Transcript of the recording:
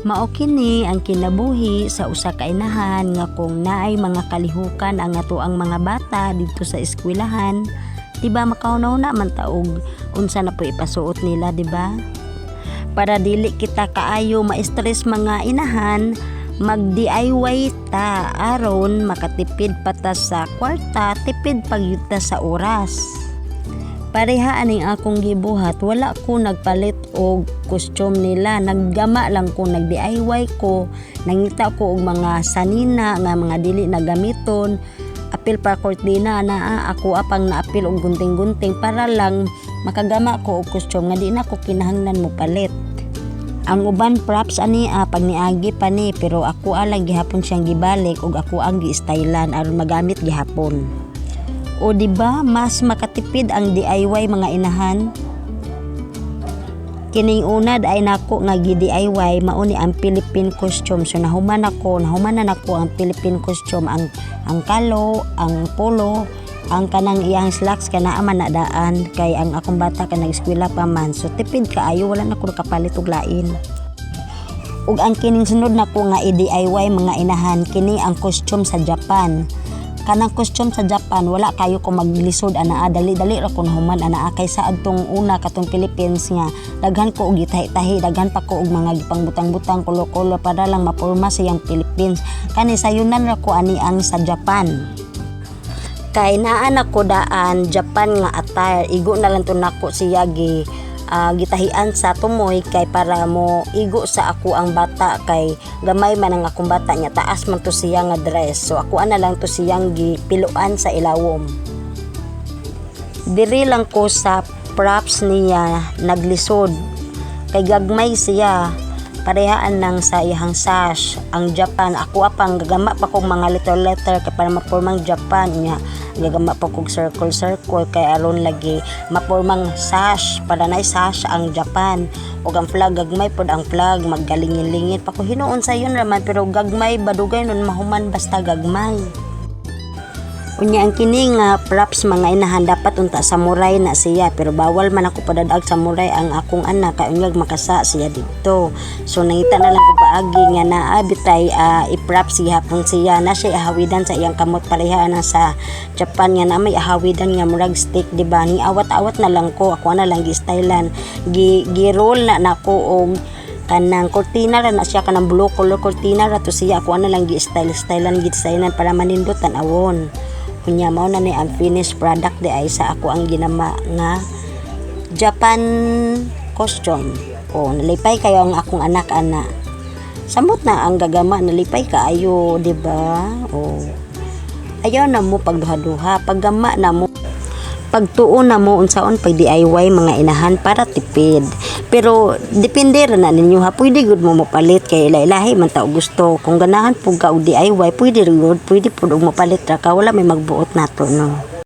Mao kini ang kinabuhi sa usa ka inahan nga kung naay mga kalihukan ang atoang mga bata didto sa eskwelahan, diba makaunaw na man taog unsa na po ipasuot nila, diba? Para dili kita kaayo ma-stress mga inahan, mag-DIY ta aron makatipid pata sa kwarta, tipid pagyuta sa oras. Pareha aning akong gibuhat, wala ko nagpalit og costume nila, naggama lang ko, nag-DIY ko, nangita ko og mga sanina nga mga dili na gamiton, apil pa kortina na ako apang naapil og gunting-gunting para lang makagama ko og costume nga di na ko kinahanglan mo palit. Ang uban props ani pag niagi pa ni, pero ako lang gihapon siyang gibalik og ako ang gi-stylan aron magamit gihapon. O diba mas makatipid ang DIY mga inahan? Kining unad ay nako nga gi-DIY mao ni ang Philippine costume. So nahuman na nako ang Philippine costume, ang kalo, ang polo, ang kanang iyang slacks kana man na daan kay ang akong bata ka nag-eskwela pa man. So tipid kaayo, wala na ko kapalit og lain. Ug ang kining sunod nako nga i-DIY mga inahan, kini ang costume sa Japan. Kanang costume sa Japan wala kayo ko maglisod ana, dali-dali ra ko nahuman ana kaysa adtong una katong Philippines nga daghan ko og gitahi-tahi, daghan pa ko og mga gipangbutang-butang kulo-kulo para lang maporma siyang Philippines. Kani sayunan ra ko ani ang sa Japan. Kay naa na ko daan Japan nga attire, igo na lang to nako siya gitahian sa tumoy kay para mo igo sa ako ang bata kay gamay man ang akong bata niya, taas man to siya nga dress, so ako ana lang to siyang gipiluan sa ilawom. Diri lang ko sa props niya naglisod kay gagmay siya, parehaan nang sa iyang sash. Ang Japan ako apang gagama pa kog mga letter kay para mapormang Japan niya, gagama pa kog circle kay aron lagi mapormang sash, para na sash ang Japan. Og ang flag gagmay pod ang flag, maggalingin-lingit pa ko hinuon sa yun raman, pero gagmay badugay nun mahuman basta gagmay. Unya ang kini nga props mga inahan dapat unta samurai na siya, pero bawal man ako padadag samurai ang akong anak kay unyag makasa siya dito. So nangita na lang ko paagi nga naa bitay i-props siya pang siya na siya ahawidan sa iyang kamot, pareha na sa Japan nga na may ahawidan nga murag stick, diba? Ni awat-awat na lang ko, ako na lang gi-stylan, gi-roll na nako og kanang kortina ra na siya, kanang blue color kortina ra to siya, ako na lang gi-stylan gi-designan para manindot tan-awon. Kunya mao na ni ang finished product di ay sa ako ang ginama nga Japan costume. O nalipay kayo ang akong anak ana. Samot na ang gagama, nalipay kaayo, di ba? O ayaw na mo pagduha-duha, paggama na mo, pagtuon na mo unsaon pag DIY mga inahan para tipid. Pero depende ra na ninyo ha, pwede gud mo mapalit kay ilahi man ta gusto. Kung ganahan pug ka og DIY, pwede pud og mapalit ra ka, wala may magbuot nato no.